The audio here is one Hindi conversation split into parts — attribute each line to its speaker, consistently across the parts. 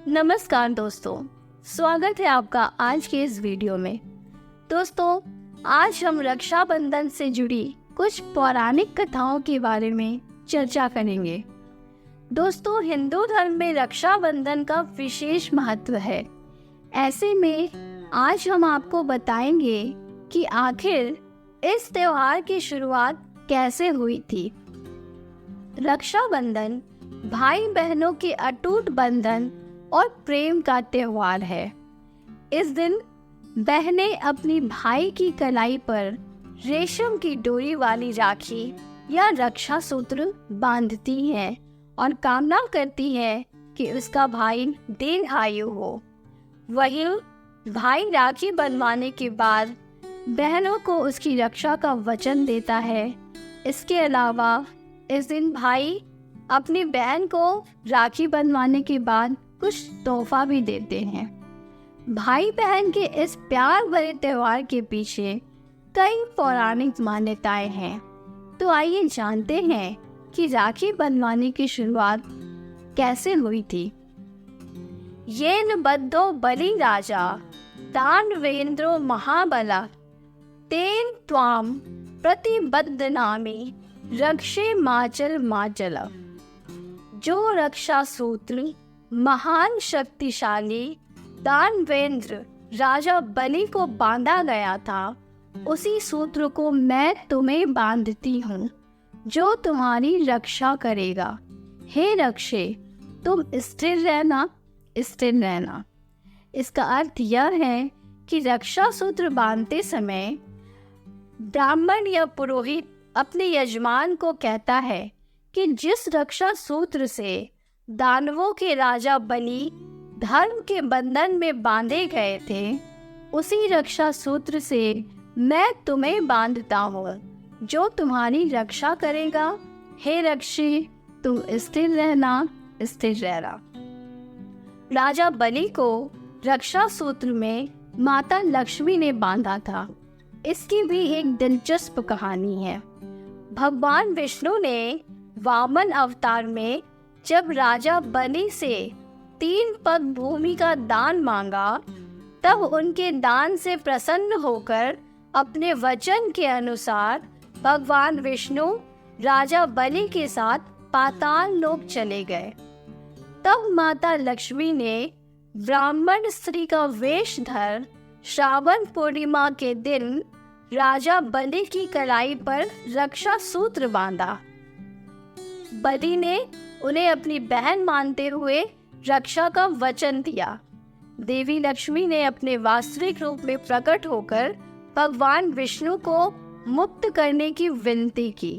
Speaker 1: नमस्कार दोस्तों, स्वागत है आपका आज के इस वीडियो में। दोस्तों, आज हम रक्षाबंधन से जुड़ी कुछ पौराणिक कथाओं के बारे में चर्चा करेंगे। दोस्तों, हिंदू धर्म में रक्षाबंधन का विशेष महत्व है। ऐसे में आज हम आपको बताएंगे कि आखिर इस त्योहार की शुरुआत कैसे हुई थी। रक्षाबंधन भाई बहनों के अटूट बंधन और प्रेम का त्योहार है। इस दिन बहनें अपनी भाई की कलाई पर रेशम की डोरी वाली राखी या रक्षा सूत्र बांधती हैं और कामना करती हैं कि उसका भाई दीर्घायु हो। वहीं भाई राखी बंधवाने के बाद बहनों को उसकी रक्षा का वचन देता है। इसके अलावा इस दिन भाई अपनी बहन को राखी बंधवाने के बाद कुछ तोहफा भी देते हैं। भाई बहन के इस प्यार भरे त्योहार के पीछे कई पौराणिक मान्यताएं हैं। तो आइए जानते हैं कि राखी बंधवाने की शुरुआत कैसे हुई थी। येन बद्धो बलि राजा दानवेंद्रो महाबला तेन त्वाम प्रतिबद्धनामि रक्षे माचल माचल। जो रक्षा सूत्र महान शक्तिशाली दानवेंद्र राजा बलि को बांधा गया था, उसी सूत्र को मैं तुम्हें बांधती हूँ जो तुम्हारी रक्षा करेगा। हे रक्षे, तुम स्थिर रहना, स्थिर रहना। इसका अर्थ यह है कि रक्षा सूत्र बांधते समय ब्राह्मण या पुरोहित अपने यजमान को कहता है कि जिस रक्षा सूत्र से दानवों के राजा बलि धर्म के बंधन में बांधे गए थे, उसी रक्षा सूत्र से मैं तुम्हें बांधता हूँ जो तुम्हारी रक्षा करेगा। हे रक्षे, तुम स्थिर रहना, स्थिर रहना। राजा बलि को रक्षा सूत्र में माता लक्ष्मी ने बांधा था। इसकी भी एक दिलचस्प कहानी है। भगवान विष्णु ने वामन अवतार में जब राजा बलि से 3 पग भूमि का दान मांगा, तब उनके दान से प्रसन्न होकर अपने वचन के अनुसार भगवान विष्णु राजा बलि के साथ पाताल लोक चले गए। तब माता लक्ष्मी ने ब्राह्मण स्त्री का वेश धर श्रावण पूर्णिमा के दिन राजा बलि की कलाई पर रक्षा सूत्र बांधा। बलि ने उन्हें अपनी बहन मानते हुए रक्षा का वचन दिया। देवी लक्ष्मी ने अपने वास्तविक रूप में प्रकट होकर भगवान विष्णु को मुक्त करने की विनती की।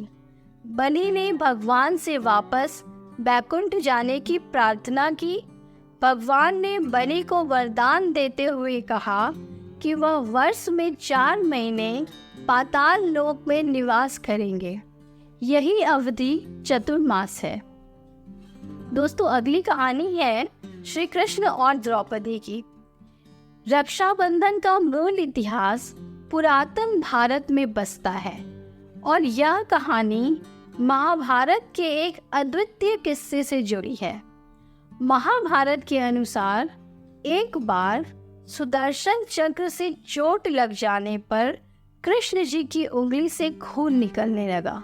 Speaker 1: बलि ने भगवान से वापस बैकुंठ जाने की प्रार्थना की। भगवान ने बलि को वरदान देते हुए कहा कि वह वर्ष में 4 महीने पाताल लोक में निवास करेंगे। यही अवधि चतुर्मास है। दोस्तों, अगली कहानी है श्री कृष्ण और द्रौपदी की। रक्षाबंधन का मूल इतिहास पुरातन भारत में बसता है और यह कहानी महाभारत के एक अद्वितीय किस्से से जुड़ी है। महाभारत के अनुसार एक बार सुदर्शन चक्र से चोट लग जाने पर कृष्ण जी की उंगली से खून निकलने लगा।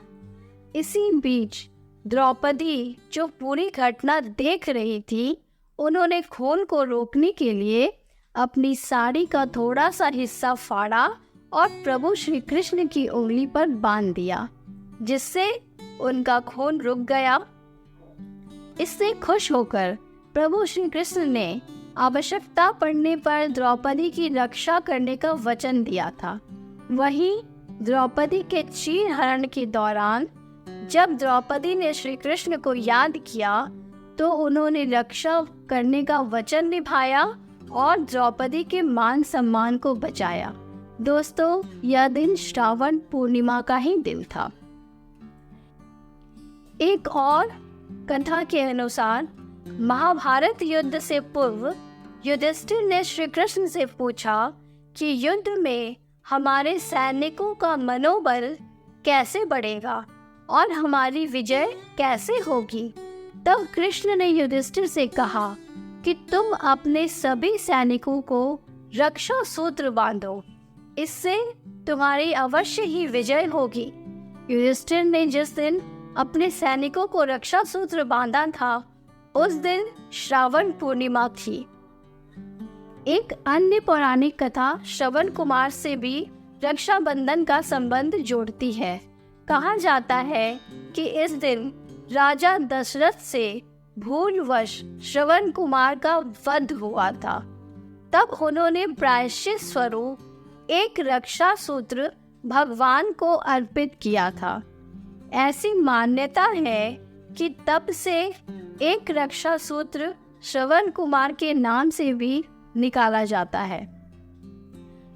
Speaker 1: इसी बीच द्रौपदी, जो पूरी घटना देख रही थी, उन्होंने खून को रोकने के लिए अपनी साड़ी का थोड़ा सा हिस्सा फाड़ा और प्रभु श्री कृष्ण की उंगली पर बांध दिया, जिससे उनका खून रुक गया। इससे खुश होकर प्रभु श्री कृष्ण ने आवश्यकता पड़ने पर द्रौपदी की रक्षा करने का वचन दिया था। वहीं द्रौपदी के चीर हरण के दौरान जब द्रौपदी ने श्री कृष्ण को याद किया तो उन्होंने रक्षा करने का वचन निभाया और द्रौपदी के मान सम्मान को बचाया। दोस्तों, यह दिन श्रावण पूर्णिमा का ही दिन था। एक और कथा के अनुसार महाभारत युद्ध से पूर्व युधिष्ठिर ने श्री कृष्ण से पूछा कि युद्ध में हमारे सैनिकों का मनोबल कैसे बढ़ेगा और हमारी विजय कैसे होगी। तब कृष्ण ने युधिष्ठिर से कहा कि तुम अपने सभी सैनिकों को रक्षा सूत्र बांधो, इससे तुम्हारी अवश्य ही विजय होगी। युधिष्ठिर ने जिस दिन अपने सैनिकों को रक्षा सूत्र बांधा था, उस दिन श्रावण पूर्णिमा थी। एक अन्य पौराणिक कथा श्रवण कुमार से भी रक्षाबंधन का संबंध जोड़ती है। कहा जाता है कि इस दिन राजा दशरथ से भूलवश श्रवण कुमार का वध हुआ था। तब उन्होंने प्रायश्चित स्वरूप एक रक्षा सूत्र भगवान को अर्पित किया था। ऐसी मान्यता है कि तब से एक रक्षा सूत्र श्रवण कुमार के नाम से भी निकाला जाता है।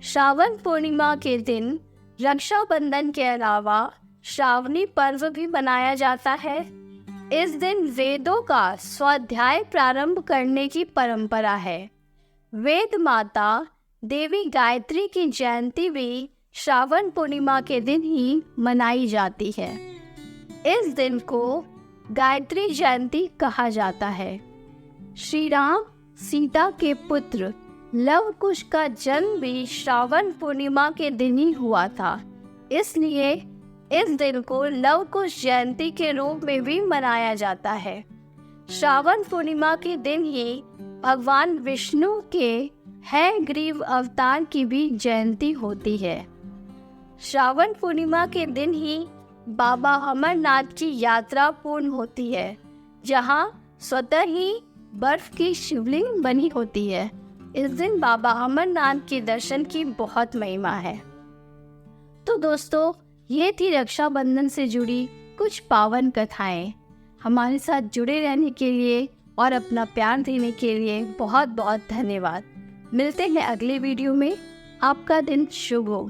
Speaker 1: श्रावण पूर्णिमा के दिन रक्षाबंधन के अलावा श्रावणी पर्व भी मनाया जाता है। इस दिन वेदों का स्वाध्याय प्रारंभ करने की परंपरा है। वेद माता देवी गायत्री की जयंती भी श्रावण पूर्णिमा के दिन ही मनाई जाती है। इस दिन को गायत्री जयंती कहा जाता है। श्री राम सीता के पुत्र लव कुश का जन्म भी श्रावण पूर्णिमा के दिन ही हुआ था, इसलिए इस दिन को लव कुश जयंती के रूप में भी मनाया जाता है। श्रावण पूर्णिमा के दिन ही भगवान विष्णु के हयग्रीव अवतार की भी जयंती होती है। श्रावण पूर्णिमा के दिन ही बाबा अमरनाथ की यात्रा पूर्ण होती है, जहां स्वतः ही बर्फ की शिवलिंग बनी होती है। इस दिन बाबा अमरनाथ के दर्शन की बहुत महिमा है। तो दोस्तों, ये थी रक्षाबंधन से जुड़ी कुछ पावन कथाएं। हमारे साथ जुड़े रहने के लिए और अपना प्यार देने के लिए बहुत बहुत धन्यवाद। मिलते हैं अगले वीडियो में। आपका दिन शुभ हो।